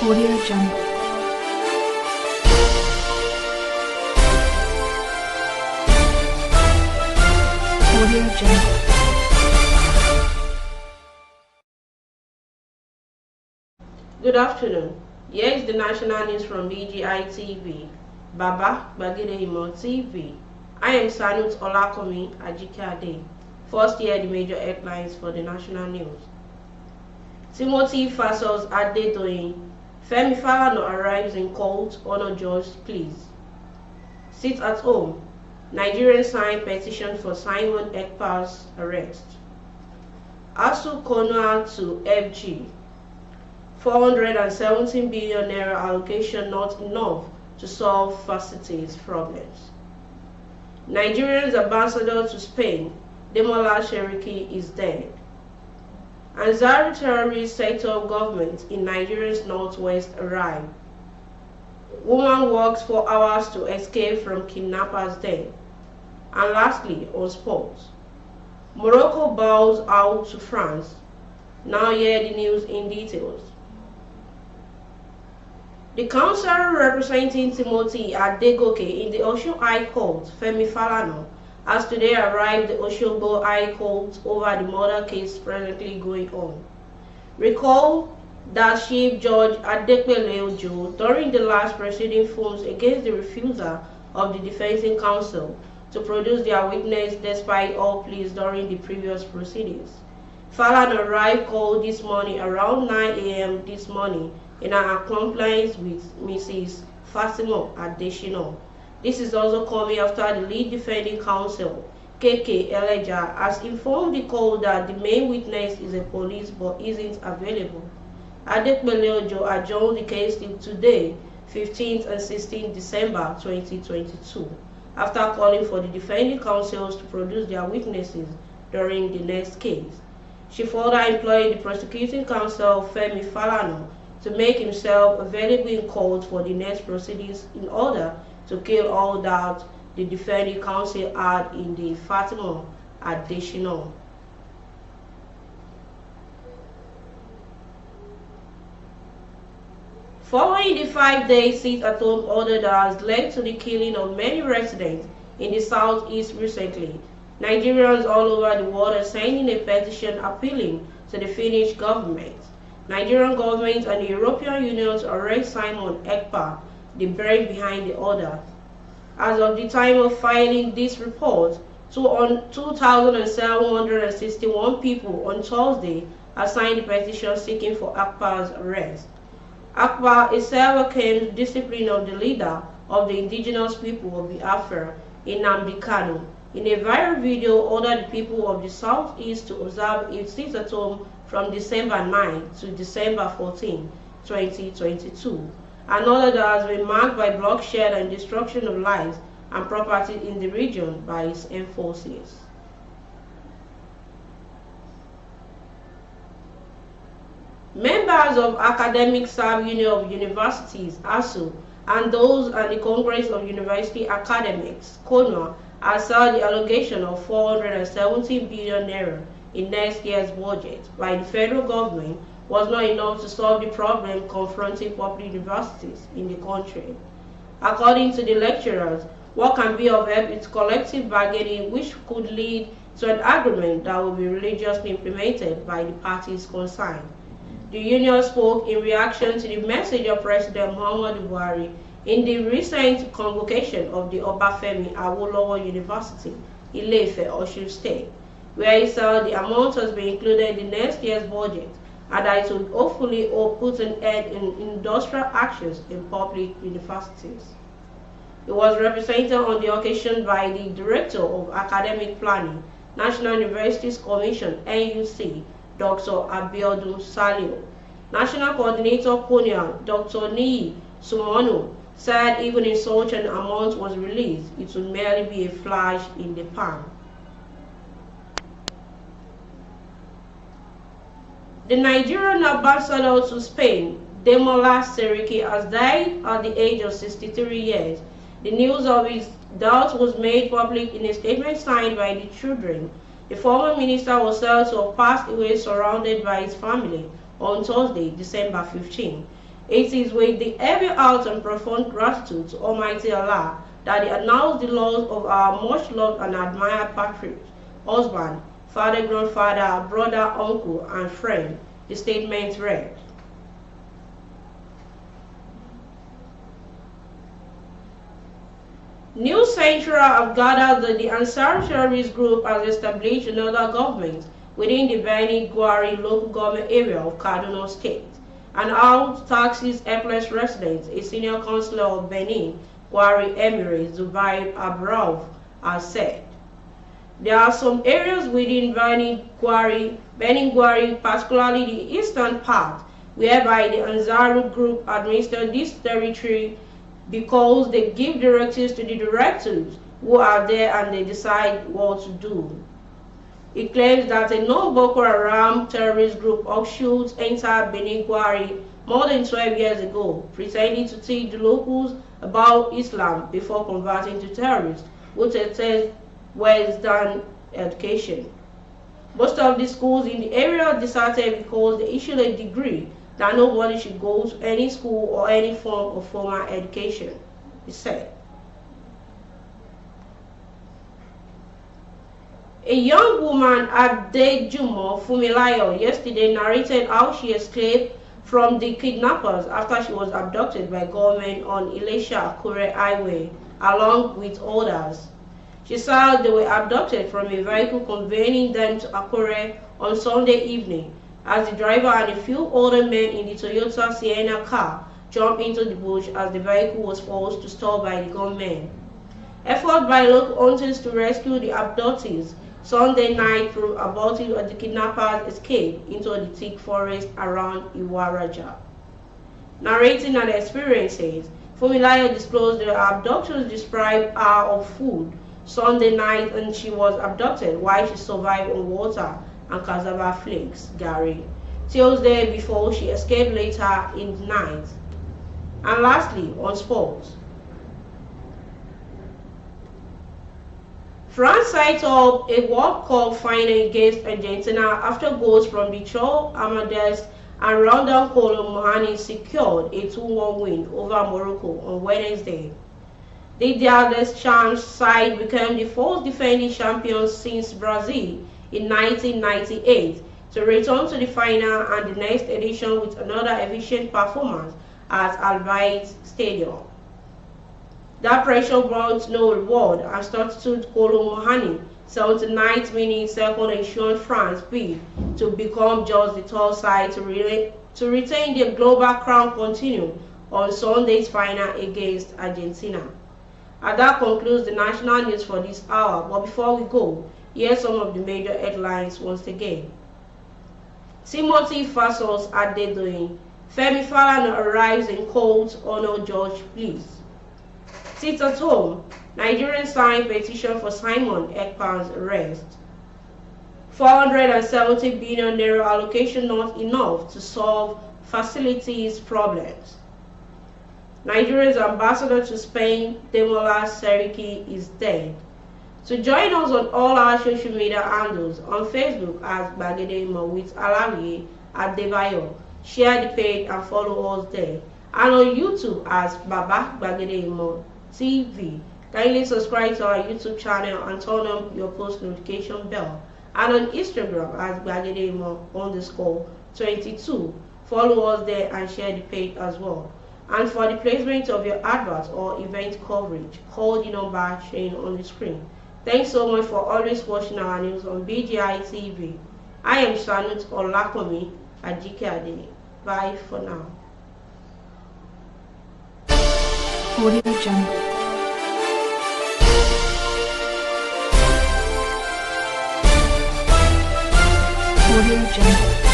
Audio Jungle. Audio Jungle. Good afternoon. Here is the national news from BGI TV, Baba Bagide Imo TV. I am Sanut Olakomi Ajikade. First, hear the major headlines for the national news. Timothy versus Adedoyin. Femi Falana arrives in court, honor judge please. Sit at home. Nigerians sign petition for Simon Ekpa's arrest. ASU Konua to FG. 417 billion naira allocation not enough to solve facilities problems. Nigerians ambassador to Spain, Demola Sheriki is dead. Ansari terrorist sector of government in Nigeria's northwest arrived. Woman works 4 hours to escape from kidnappers' den. And lastly, on sports, Morocco bows out to France. Now hear the news in details. The counsel representing Timothy Adegoke in the Osun High Court, Femi Falana, has today arrived at the Osogbo High Court over the murder case presently going on. Recall that Chief Judge Adepele Ojo, during the last proceeding, films against the refusal of the defending counsel to produce their witness despite all pleas during the previous proceedings. Falana arrived court this morning around 9 a.m. this morning in an compliance with Mrs. Fatima Adeshino. This is also coming after the lead defending counsel, KK Eleja, has informed the court that the main witness is a police but isn't available. Adepele Ojo adjourned the case till today, 15th and 16th December 2022, after calling for the defending counsels to produce their witnesses during the next case. She further employed the prosecuting counsel, Femi Falana, to make himself available in court for the next proceedings in order to kill all doubt the defending counsel had in the Fatima Adeshino. Following the 5-day sit-at-home order that has led to the killing of many residents in the southeast recently, Nigerians all over the world are signing a petition appealing to the Finnish government, Nigerian government and the European Union to arrest Simon Ekpa, the brain behind the order. As of the time of filing this report, 2,761 people on Thursday have signed the petition seeking for Ekpa's arrest. Ekpa itself claims discipline of the leader of the indigenous people of Biafra, Nnamdi Kanu, in a viral video ordered the people of the southeast to observe its sit-at-home from December 9 to December 14, 2022. Another that has been marked by bloodshed and destruction of lives and property in the region by its enforcers. Members of Academic Staff Union of Universities, ASU, and those at the Congress of University Academics, CONUA, assailed the allocation of 417 billion naira in next year's budget by the federal government was not enough to solve the problem confronting public universities in the country. According to the lecturers, what can be of help is collective bargaining, which could lead to an agreement that will be religiously implemented by the parties concerned. The union spoke in reaction to the message of President Muhammadu Buhari in the recent convocation of the Obafemi Awolowo University, Ile-Ife, Osun State, where he said the amount has been included in next year's budget and that it will hopefully put an end in industrial actions in public universities. It was represented on the occasion by the Director of Academic Planning, National Universities Commission, NUC, Dr. Abiodun Salio. National Coordinator Konya, Dr. Niyi Sumonu, said even if such an amount was released, it would merely be a flash in the pan. The Nigerian ambassador to Spain, Demola Sheriki, has died at the age of 63 years. The news of his death was made public in a statement signed by the children. The former minister was said to have passed away surrounded by his family on Thursday, December 15. It is with the heavy heart and profound gratitude to Almighty Allah that He announced the loss of our much loved and admired patriarch, husband, father, grandfather, brother, uncle, and friend. The statement read. News Central have gathered that the Ansar terrorist group has established another government within the Beni Gwari local government area of Kaduna State and out taxes helpless residents, a senior councillor of Benin Gwari Emirates, Zubair Abrav, has said. There are some areas within Benin Gwari, particularly the eastern part, whereby the Ansaru group administer this territory because they give directives to the directors who are there and they decide what to do. It claims that a non-Boko Haram terrorist group offshoot entered Benin Gwari more than 12 years ago, pretending to teach the locals about Islam before converting to terrorists, which attend Western education. Most of the schools in the area deserted because they issued a decree that nobody should go to any school or any form of formal education, he said. A young woman, Adejumo Fumilayo, yesterday narrated how she escaped from the kidnappers after she was abducted by government on Ilesha-Akure Highway, along with others. She said they were abducted from a vehicle conveying them to Akure on Sunday evening, as the driver and a few older men in the Toyota Sienna car jumped into the bush as the vehicle was forced to stop by the gunmen. Effort by local hunters to rescue the abductees Sunday night proved abortive as the kidnappers escaped into the thick forest around Iwaraja. Narrating her experiences, Fumilayo disclosed the abductors described her of food Sunday night and she was abducted while she survived on water and cassava flakes, Gary, Tuesday before she escaped later in the night. And lastly, on sports. France set up a World Cup final against Argentina after goals from Bicho Amadeus and Rondon Kolo Muani secured a 2-1 win over Morocco on Wednesday. The Diaz Champs side became the first defending champions since Brazil in 1998 to return to the final and the next edition with another efficient performance at Albion Stadium. That pressure brought no reward and substitute Kolo Muani 79th minute second ensured France bid to become just the third side to retain their global crown continue on Sunday's final against Argentina. And that concludes the national news for this hour, but before we go, here's some of the major headlines once again. Timothy versus Adedoyin. Femi Falana arrives in court, honor George please. Sit at home. Nigerians sign petition for Simon Ekpan's arrest. 470 billion naira allocation not enough to solve facilities problems. Nigeria's ambassador to Spain, Demola Seriki, is dead. So join us on all our social media handles on Facebook as Bagedemo with Alawi at Debayo. Share the page and follow us there. And on YouTube as Baba Bagedemo TV. Kindly subscribe to our YouTube channel and turn on your post notification bell. And on Instagram as Bagedemo_22. Follow us there and share the page as well. And for the placement of your advert or event coverage, call the number shown on the screen. Thanks so much for always watching our news on BGI TV. I am Sanut Olakomi Ajike. Bye for now. Audio Jungle. Audio Jungle.